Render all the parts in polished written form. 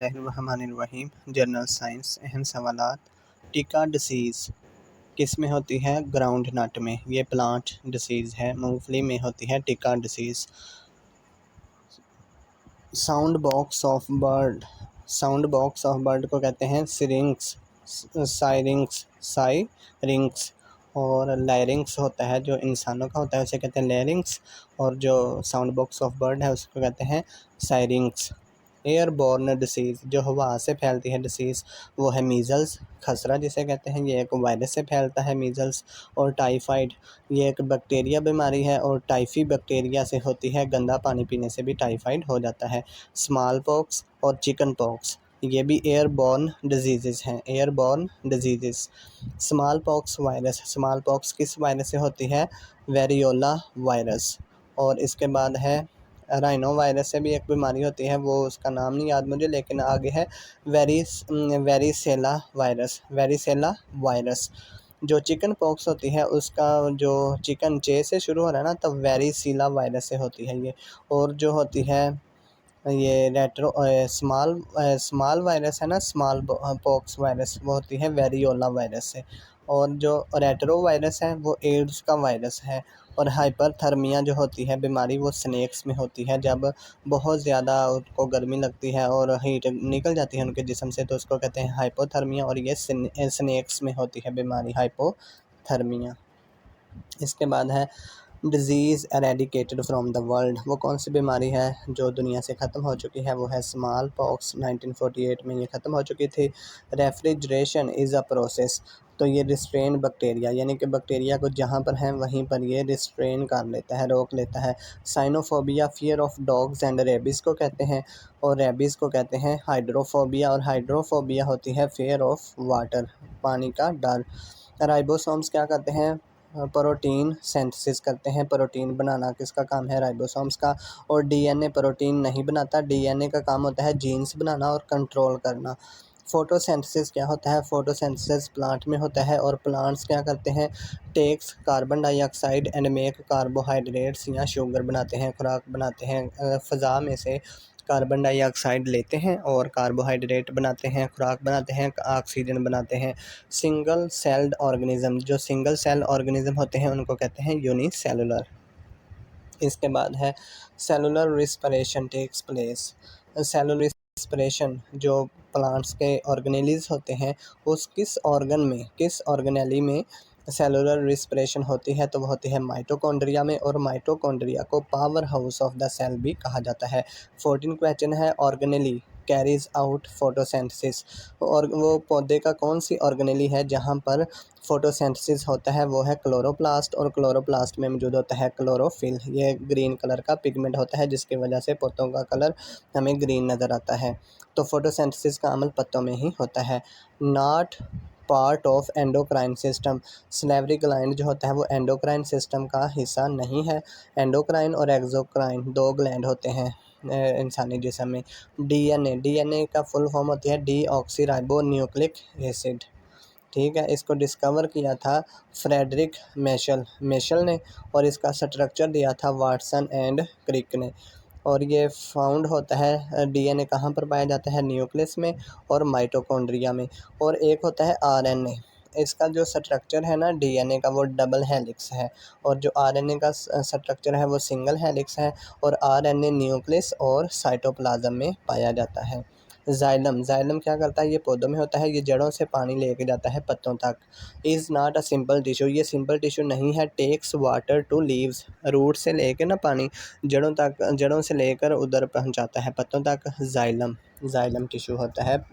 बिस्मिल्लाहिर्रहमानिर्रहीम। General science अहम सवालात। टिका डिसीज़ किस में होती है? ग्राउंड नट में। ये प्लांट डिसीज़ है, मूंगफली में होती है टिका disease. Sound box of bird, sound box of bird को कहते हैं सिरिंक्स, साइरिंक्स। और लैरिंक्स होता है जो इंसानों का होता है उसे कहते हैं लैरिंक्स। और जो साउंड बॉक्स ऑफ बर्ड है उसको कहते हैं साइरिंक्स। एयरबॉर्न डिसीज़, जो हवा से फैलती है डिसीज़, वो है मीज़ल्स, खसरा जिसे कहते हैं। ये एक वायरस से फैलता है मीज़ल्स। और टाइफाइड, ये एक बैक्टीरिया बीमारी है और टाइफी बैक्टीरिया से होती है। गंदा पानी पीने से भी टाइफाइड हो जाता है। स्मॉल पॉक्स और चिकन पॉक्स, ये भी एयरबॉर्न डिजीज़ हैं। Airborne disease. Small pox virus, small pox किस वायरस से होती है? Variola virus. और इसके बाद है राइनो वायरस से भी एक बीमारी होती है, वो उसका नाम नहीं याद मुझे, लेकिन आगे है वेरिसेला वायरस। Varicella virus. जो चिकन पॉक्स होती है उसका जो चिकन चे से शुरू हो रहा है ना, तब वेरिसीला वायरस से होती है ये। और जो होती है ये स्मॉल वायरस है ना, स्मॉल पॉक्स वायरस, वो होती है वेरियोला वायरस से। और जो रेट्रो वायरस है वो एड्स का वायरस है। और हाइपरथर्मिया जो होती है बीमारी, वो स्नेक्स में होती है। जब बहुत ज़्यादा उनको गर्मी लगती है और हीट निकल जाती है उनके जिस्म से, तो उसको कहते हैं हाइपोथर्मिया। और ये स्नेक्स में होती है बीमारी हाइपोथर्मिया। इसके बाद है disease eradicated from the world, वो कौन सी बीमारी है जो दुनिया से ख़त्म हो चुकी है? वो है स्मॉल पॉक्स। 1948 में ये ख़त्म हो चुकी थी। रेफ्रिजरेशन इज़ अ प्रोसेस, तो ये रिस्ट्रेन बैक्टीरिया, यानी कि बैक्टीरिया को जहाँ पर है वहीं पर ये रिस्ट्रेन कर लेता है, रोक लेता है। Sinophobia, fear of dogs and rabies को कहते हैं। और रेबीज़ को कहते हैं हाइड्रोफोबिया। और हाइड्रोफोबिया होती है फियर ऑफ वाटर, पानी का डर। राइबोसोम्स क्या करते हैं? प्रोटीन सिंथेसिस करते हैं। प्रोटीन बनाना किसका काम है? राइबोसोम्स का। और डीएनए प्रोटीन नहीं बनाता, डीएनए का काम होता है जीन्स बनाना और कंट्रोल करना। फोटोसिंथेसिस क्या होता है? फोटोसिंथेसिस प्लांट में होता है। और प्लांट्स क्या करते हैं? Takes carbon dioxide and make carbohydrates, या शुगर बनाते हैं, खुराक बनाते हैं। फ़ज़ा में से कार्बन डाइऑक्साइड लेते हैं और कार्बोहाइड्रेट बनाते हैं, खुराक बनाते हैं, ऑक्सीजन बनाते हैं। सिंगल सेल्ड ऑर्गेनिज्म, जो सिंगल सेल ऑर्गेनिज्म होते हैं उनको कहते हैं यूनिसेलुलर। इसके बाद है cellular respiration takes place. Cellular respiration जो प्लांट्स के ऑर्गेनेलीज होते हैं, उस किस ऑर्गेनेली में सेलुलर रिस्पिरेशन होती है? तो वो होती है माइटोकॉन्ड्रिया में। और माइटोकॉन्ड्रिया को power house of the cell भी कहा जाता है। 14 क्वेश्चन है। ऑर्गेनेली कैरीज आउट फोटोसिंथेसिस, और वो पौधे का कौन सी ऑर्गेनेली है जहाँ पर फोटोसिंथेसिस होता है? वो है क्लोरोप्लास्ट। और क्लोरोप्लास्ट में मौजूद होता है क्लोरोफिल, ये ग्रीन कलर का पिगमेंट होता है जिसकी वजह से पत्तों का कलर हमें ग्रीन नज़र आता है। तो फोटोसिंथेसिस का अमल पत्तों में ही होता है। Not part of endocrine system, salivary gland जो होता है वो एंडोक्राइन सिस्टम का हिस्सा नहीं है। एंडोक्राइन और एक्सोक्राइन दो ग्लैंड होते हैं इंसानी जिस्म में। डीएनए का फुल फॉर्म होती है डीऑक्सी न्यूक्लिक एसिड। ठीक है, इसको डिस्कवर किया था फ्रेडरिक मेशल ने। और इसका स्ट्रक्चर दिया था वाटसन एंड क्रिक ने। और ये फाउंड होता है डीएनए कहाँ पर पाया जाता है? न्यूक्लियस में और माइटोकॉन्ड्रिया में। और एक होता है आरएनए, इसका जो स्ट्रक्चर है ना डीएनए का, वो डबल हेलिक्स है। और जो आरएनए का स्ट्रक्चर है वो सिंगल हेलिक्स है। और आरएनए न्यूक्लियस और साइटोप्लाज्म में पाया जाता है। जाइलम क्या करता है? ये पौधों में होता है, ये जड़ों से पानी लेके जाता है पत्तों तक। Is not a simple tissue, ये सिंपल टिश्यू नहीं है। Takes water to leaves, root से लेके ना पानी जड़ों तक, जड़ों से लेकर उधर पहुंचाता है पत्तों तक। जाइलम टिश्यू होता है,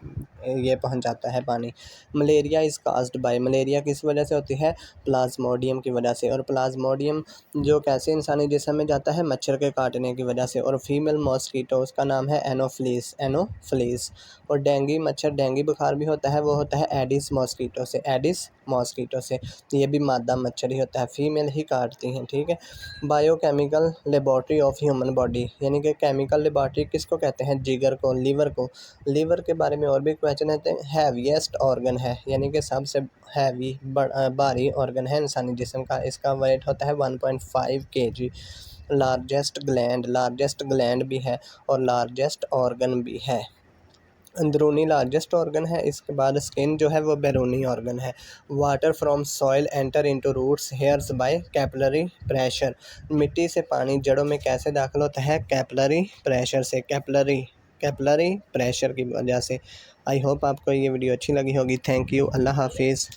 ये पहुंचाता है पानी। Malaria is caused by, malaria किस वजह से होती है? प्लाज्मोडियम की वजह से। और प्लाज्मोडियम जो कैसे इंसानी जिस्म में जाता है? मच्छर के काटने की वजह से। और फीमेल मॉस्कीटो, उसका नाम है एनोफ्लीस। और डेंगू बुखार भी होता है, वो होता है एडिस मॉस्कीटो से। ये भी मादा मच्छर ही होता है, फीमेल ही काटती हैं। ठीक है। Biochemical laboratory of human body, यानी कि केमिकल लेबॉर्ट्री किसको कहते हैं? जिगर को, लीवर को। लीवर के बारे में और भी क्वेश्चन है। हैवीएस्ट ऑर्गन है, यानी कि सबसे हैवी भारी ऑर्गन है इंसानी जिस्म का। इसका वेट होता है 1.5 kg। लार्जेस्ट ग्लैंड भी है और लार्जेस्ट ऑर्गन भी है। अंदरूनी लार्जेस्ट ऑर्गन है। इसके बाद स्किन जो है वो बैरूनी ऑर्गन है। Water from soil enter into roots hairs by capillary pressure. मिट्टी से पानी जड़ों में कैसे दाखिल होता है? कैपिलरी प्रेशर से, कैपिलरी प्रेशर की वजह से। आई होप आपको ये वीडियो अच्छी लगी होगी। Thank you. अल्लाह हाफिज़।